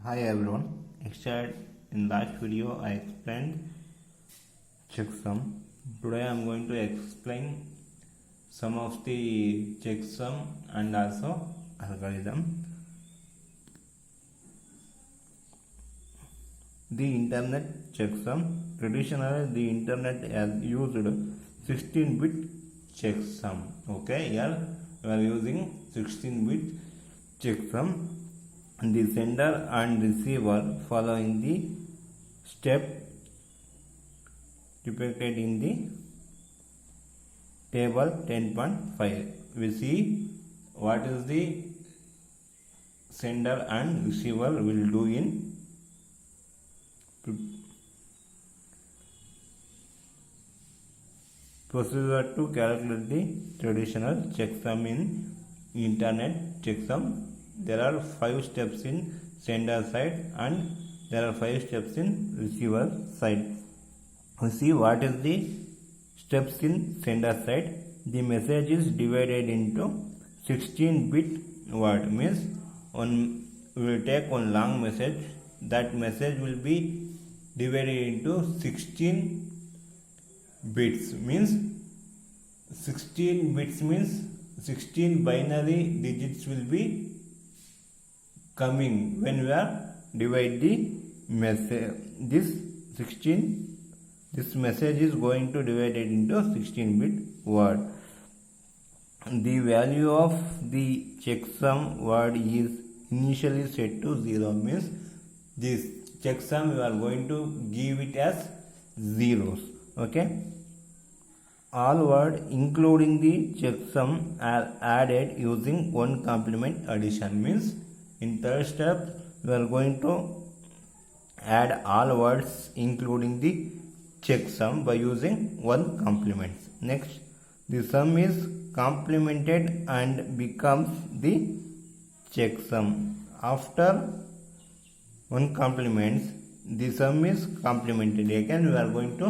Hi everyone. In last video I explained checksum. Today I am going to explain some of the checksum and also algorithm. The internet checksum. Traditionally the internet has used 16-bit checksum. Okay, here we are using 16-bit checksum. The sender and receiver following the step depicted in the table 10.5. We see what is the sender and receiver will do in procedure to calculate the traditional checksum in internet checksum. There are 5 steps in sender side and there are 5 steps in receiver side. We see what is the steps in sender side. The message is divided into 16-bit word, means we will take one long message. That message will be divided into 16 bits, means 16 bits means 16 binary digits will be coming when we are divide the message. This message is going to divide it into 16-bit word. The value of the checksum word is initially set to 0, means this checksum we are going to give it as zeros. Okay, all words including the checksum are added using one complement addition, means in third step we are going to add all words including the checksum by using one complement. Next, the sum is complemented and becomes the checksum. After one complements, the sum is complemented. Again we are going to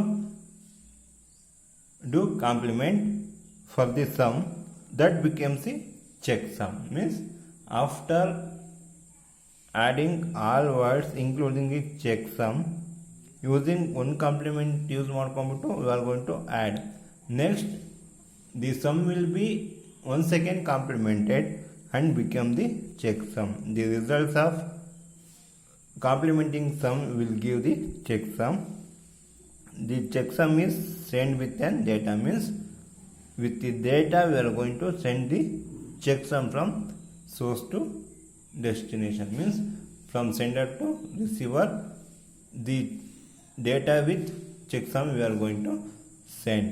do complement for the sum, that becomes a checksum, means after adding all words including the checksum using one complement use ಮಾಡ್ಕೊಂಡ್ಬಿಟ್ಟು we are going to add. Next, the sum will be once again complemented and become the checksum. The results of complementing sum will give the checksum. The checksum is sent with an data, means with the data we are going to send the checksum from source to destination, means from sender to receiver. The data with checksum we are going to send.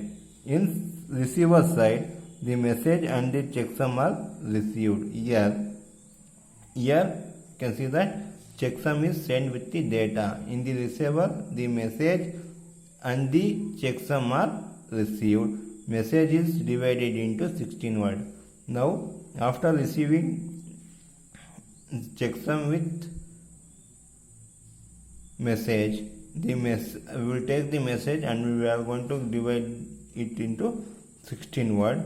In receiver side, the message and the checksum are received. Here you can see that checksum is sent with the data. In the receiver, the message and the checksum are received. Message is divided into 16 words. Now, after receiving checksum with message, we will take the message and we are going to divide it into 16 words.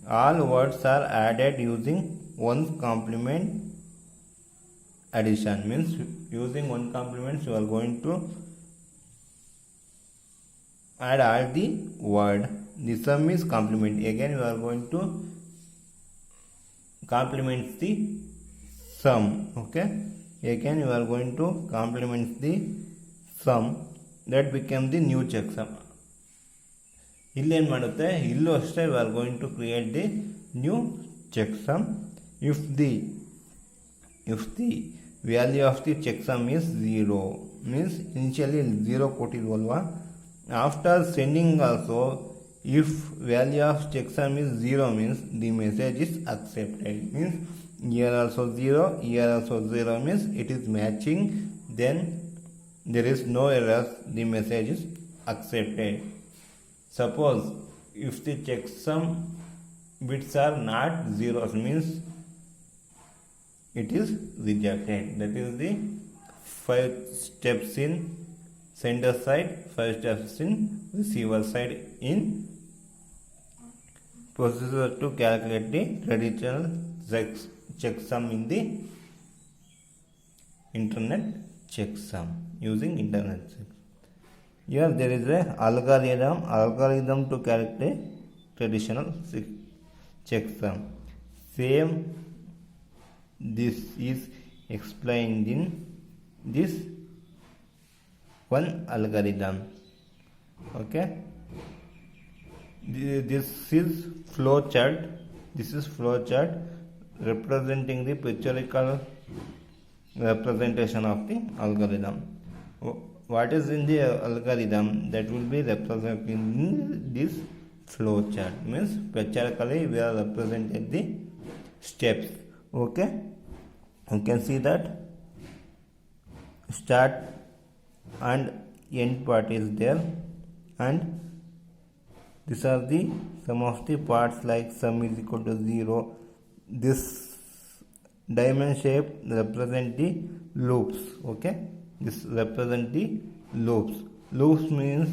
All words are added using one complement addition, means using one complement you are going to add all the word. The sum is complement. Again we are going to complement the sum. Okay, again you are going to complement the sum, that become the new checksum. ಇಲ್ಲೇನು ಮಾಡುತ್ತೆ, ಇಲ್ಲೂ ಅಷ್ಟೇ we are going to create the new checksum. If the value of the checksum is 0, means initially 0 ಕೊಟ್ಟಿದ್ವಲ್ವಾ, after sending also if value of checksum is 0 means the message is accepted, means here also 0, here also 0, means it is matching, then there is no errors, the message is accepted. Suppose if the checksum bits are not zeros, means it is rejected. That is the 5 steps in sender side, 5 steps in receiver side in procedure to calculate the traditional checksum in the internet checksum, using internet checksum. Here there is a algorithm to calculate traditional checksum. Same, this is explained in this one algorithm. Okay, this is flow chart. This is flow chart representing the pictorial representation of the algorithm. What is in the algorithm that will be represented in this flow chart, means pictorially we are representing the steps. Okay, you can see that start and end part is there, and these are the some of the parts, like sum is equal to 0. This diamond shape represent the loops. Okay, this represent the loops. Loops means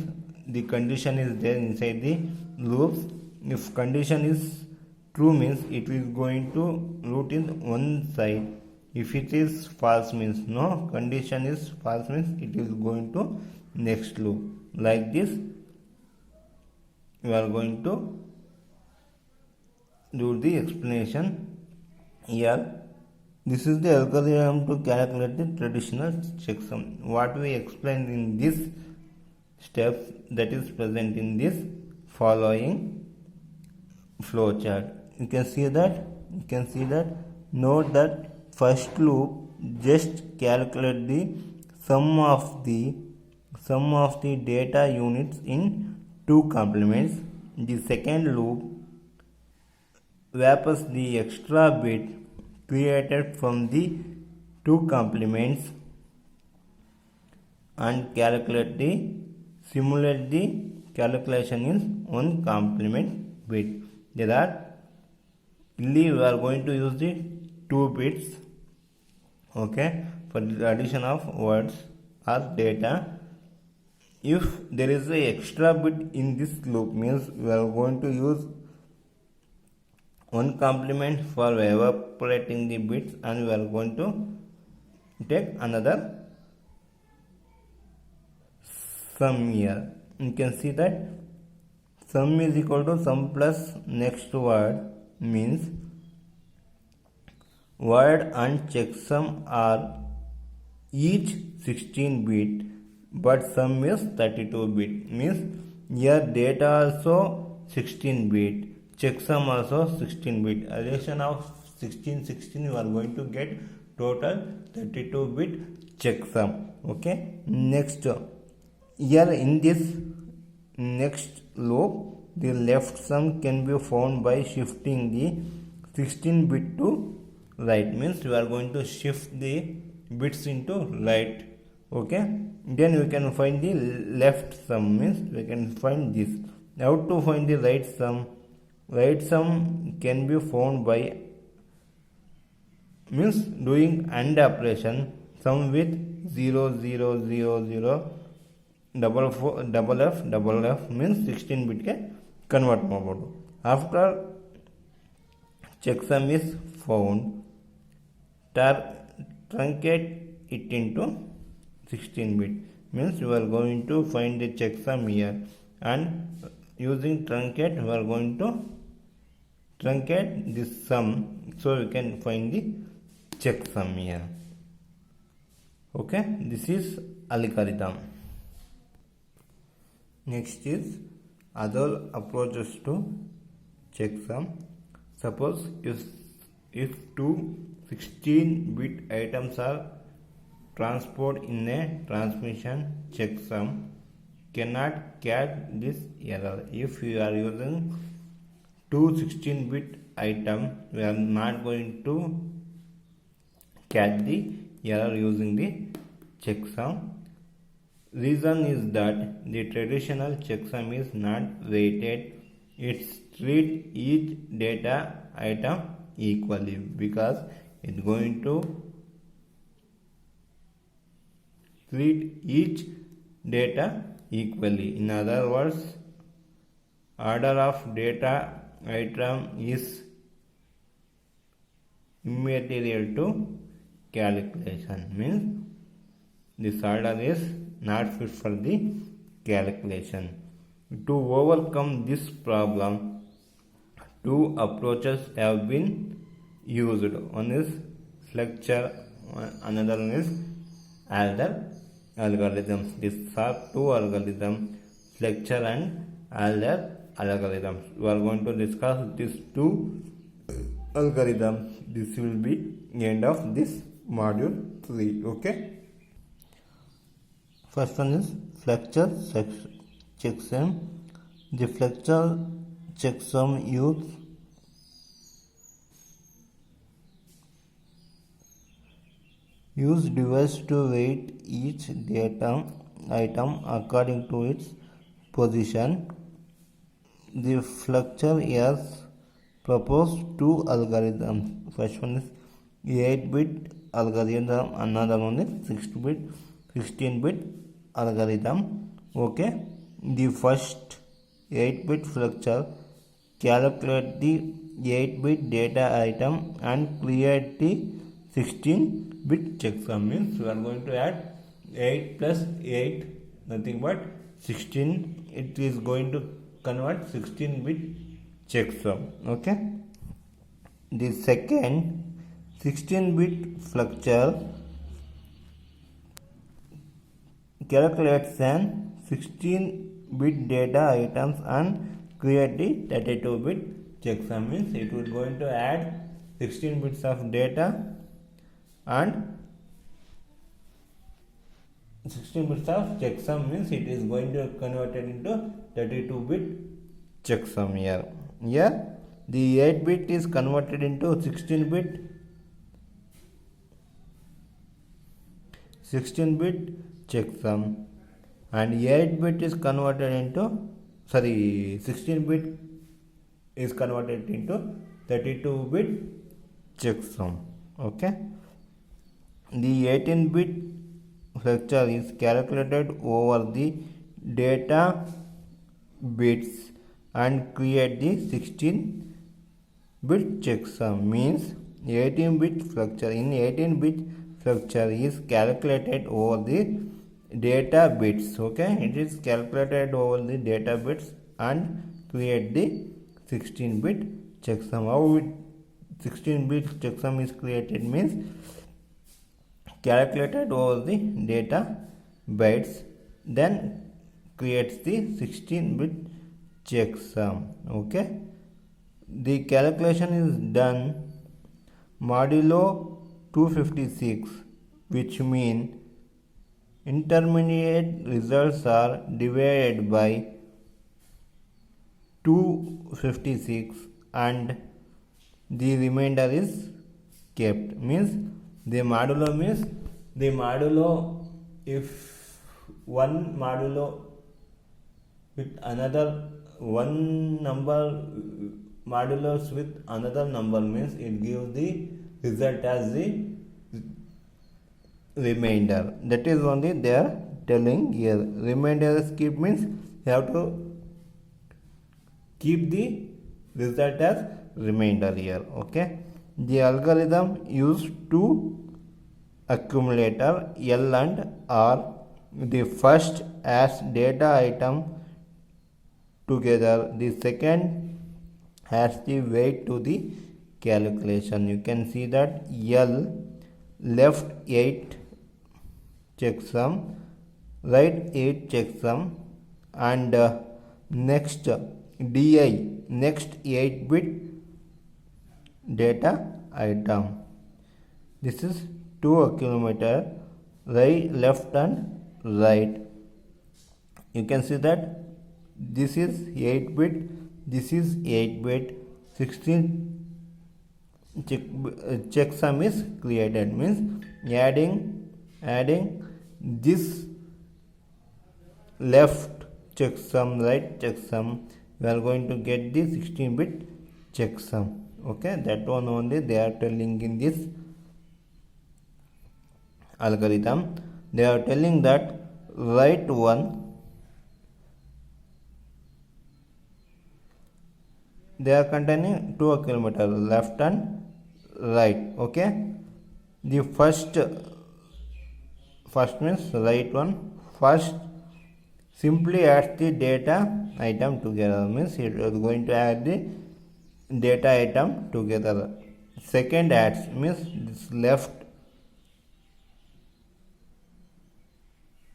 the condition is there inside the loops. If condition is true, means it is going to root in one side. If it is false, means no, condition is false, means it is going to next loop. Like this we are going to do the explanation here. This is the algorithm to calculate the traditional checksum. What we explained in this steps, that is present in this following flow chart. You can see that. Note that first loop just calculate the sum of the data units in 2 complements. The second loop wraps the extra bit created from the 2 complements and simulate the calculation in 1 complement bit. We are going to use the 2 bits, okay, for the addition of words or data. If there is a extra bit in this loop, means we are going to use 1 complement for evaporating the bits, and we are going to take another sum here. You can see that sum is equal to sum plus next word, means word and checksum are each 16 bit, but sum is 32 bit, means here data also 16 bit, checksum also 16 bit. Addition of 16 you are going to get total 32 bit checksum. Okay, next, here in this next loop, the left sum can be found by shifting the 16 bit to right, means we are going to shift the bits into right. Okay, then we can find the left sum, means we can find this. How to find the right sum? Right sum can be found by, means doing AND operation, sum with 0 0 0 0 double f means 16 bit के convert ಮಾಡಬಹುದು. After checksum is found, truncate it into 16 bit, means we are going to find the checksum here, and using truncate we are going to truncate this sum, so we can find the checksum here. Okay, this is algorithm. Next is other approaches to checksum. Suppose if 2 16-bit items are transported in a transmission, checksum cannot catch this error. If you are using 2 16-bit items, we are not going to catch the error using the checksum. Reason is that the traditional checksum is not weighted. It treats each data item equally, because it's going to treat each data equally. In other words, order of data item is immaterial to calculation, means This order is not fit for the calculation. To overcome this problem, two approaches have been used. One is Fletcher, another one is Adler algorithms. These are two algorithms, Fletcher and Adler algorithms. We are going to discuss these two algorithms. This will be the end of this module 3. Okay. First one is Fletcher checksum. The Fletcher checksum use device to weight each data item according to its position. The Fletcher has proposed two algorithms. First one is 8-bit algorithm, another one is 16-bit algorithm. Okay, the first 8-bit Fletcher calculate the 8-bit data item and create the 16-bit checksum. Means we are going to add 8 plus 8, nothing but 16. It is going to convert 16-bit checksum. Okay. The second 16-bit Fletcher calculates an 16-bit data items and create the 32-bit checksum. Means it will going to add 16 bits of data and 16 bits of checksum. Means it is going to convert it into 32-bit checksum here. Here the 8-bit is converted into 16-bit checksum, and 8-bit is converted into 16-bit is converted into 32-bit checksum. Okay. The 18-bit Fletcher is calculated over the data bits and create the 16-bit checksum. Means 18-bit Fletcher. In 18-bit Fletcher is calculated over the data bits. Okay, it is calculated over the data bits and create the 16-bit checksum. How 16-bit checksum is created means calculated over the data bytes, then creates the 16-bit checksum. Okay, the calculation is done modulo 256, which mean intermediate results are divided by 256 and the remainder is kept. Means the modulo if one modulo with another one number modulus with another number, means it gives the result as the remainder. That is only they are telling here. Remainder is keep means you have to keep the result as remainder here. Okay. The algorithm used two accumulator L and R. The first adds data item together. The second adds the weight to the calculation. You can see that L left 8 checksum, right 8 checksum, and next DI, next 8-bit data item. This is 2 accumulator, right, left and right. You can see that this is 8-bit, this is 8-bit, 16 checksum is created. Means adding this left checksum, right checksum, we are going to get the 16-bit checksum. Okay, that one only they are telling in this algorithm. They are telling that right one, they are containing 2 accumulator left and right. Okay, the first first means right one. First simply adds the data item together, means it is going to add the data item together. Second adds means this left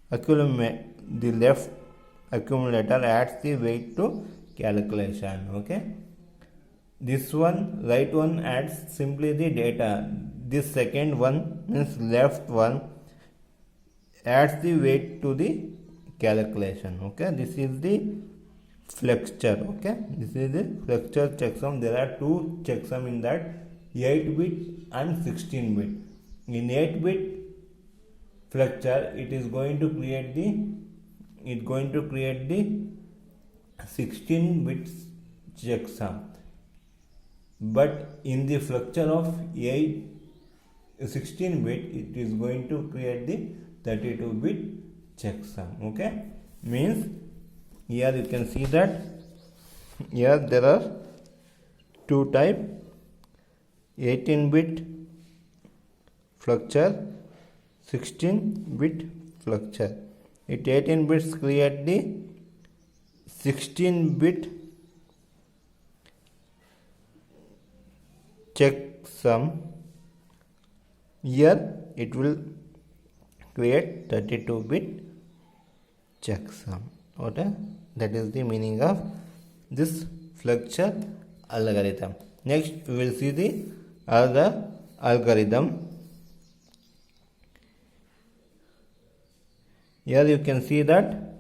the left accumulator adds the weight to calculation. Okay, this one right one adds simply the data. This second one means left one adds the weight to the calculation. Okay, this is the flexure. Okay, this is the flexure checksum. There are two checksum in that, 8-bit and 16-bit. In 8-bit flexure, it is going to create the 16-bit checksum. But in the flexure of 16-bit, it is going to create the 32-bit checksum. Okay, means here you can see that here there are two type, 18-bit flexure, 16-bit flexure. It 18 bits create the 16-bit checksum. Here it will create 32-bit checksum. Okay, that is the meaning of this flexure algorithm. Next we will see the other algorithm. Here you can see that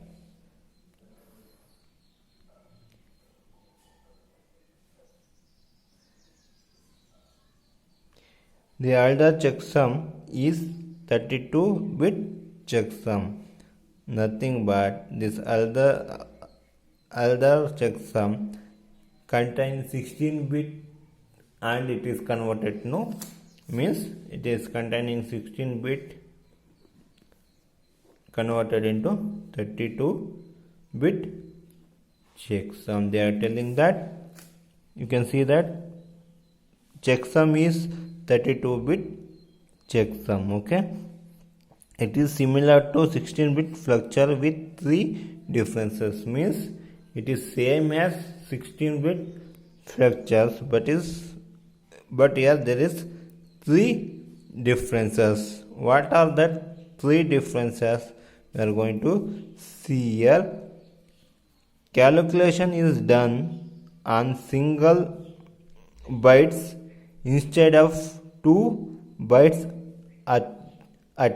the elder checksum is 32-bit checksum. Nothing but this elder checksum contains 16-bit and it is converted to, means it is containing 16-bit converted into 32-bit checksum. They are telling that you can see that checksum is 32-bit checksum. Okay, it is similar to 16-bit flexure with three differences, means it is same as 16-bit flexures, but here there is three differences. What are that three differences? We are going to see here. Calculation is done on single bytes instead of 2 bytes at a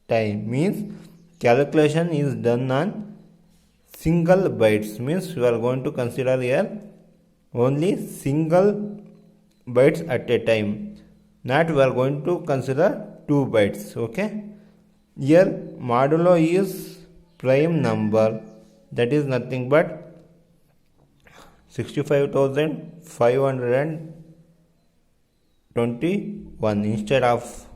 time, means calculation is done on single bytes, means we are going to consider here only single bytes at a time, not we are going to consider 2 bytes. Okay, here modulo is prime number, that is nothing but 65,521 instead of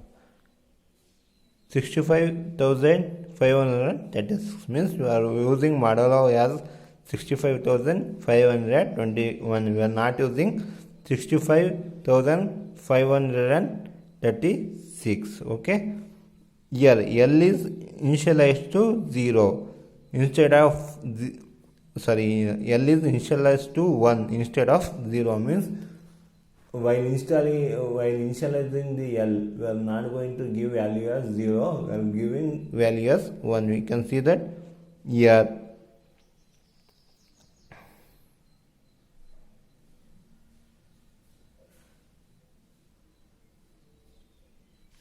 65,536, means we are using modulo as 65,521. We are not using 65,536. Okay, here L is initialized to 0 instead of L is initialized to 1 instead of 0, means while initializing the L, we are not going to give value as 0, we are giving value as 1. We can see that here.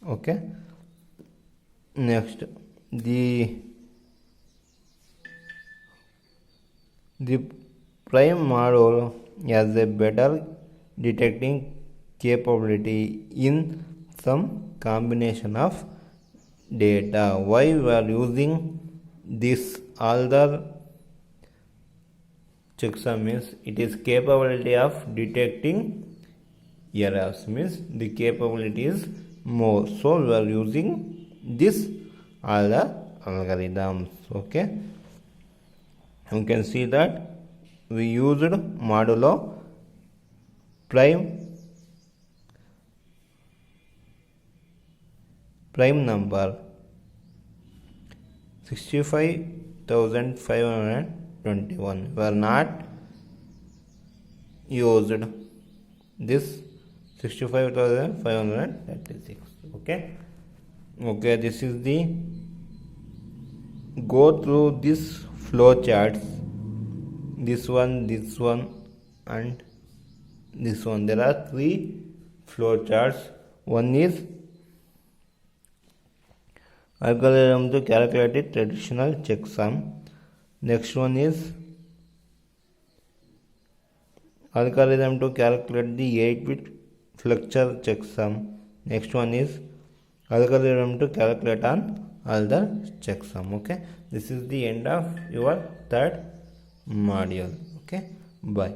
Okay, next the prime module has a better detecting capability in some combination of data. Why we are using this other checksum, means it is capability of detecting errors, means the capability is more, so we are using this other algorithms. Okay, you can see that we used modulo prime number 65,521 were not used. This 65,536. Okay, this is the go through this flow charts, this one, and this one. There are 3 flow charts. One is algorithm to calculate a traditional checksum. Next one is algorithm to calculate the 8-bit flexure checksum. Next one is algorithm to calculate on other checksum. Okay, this is the end of your third module. Okay, bye.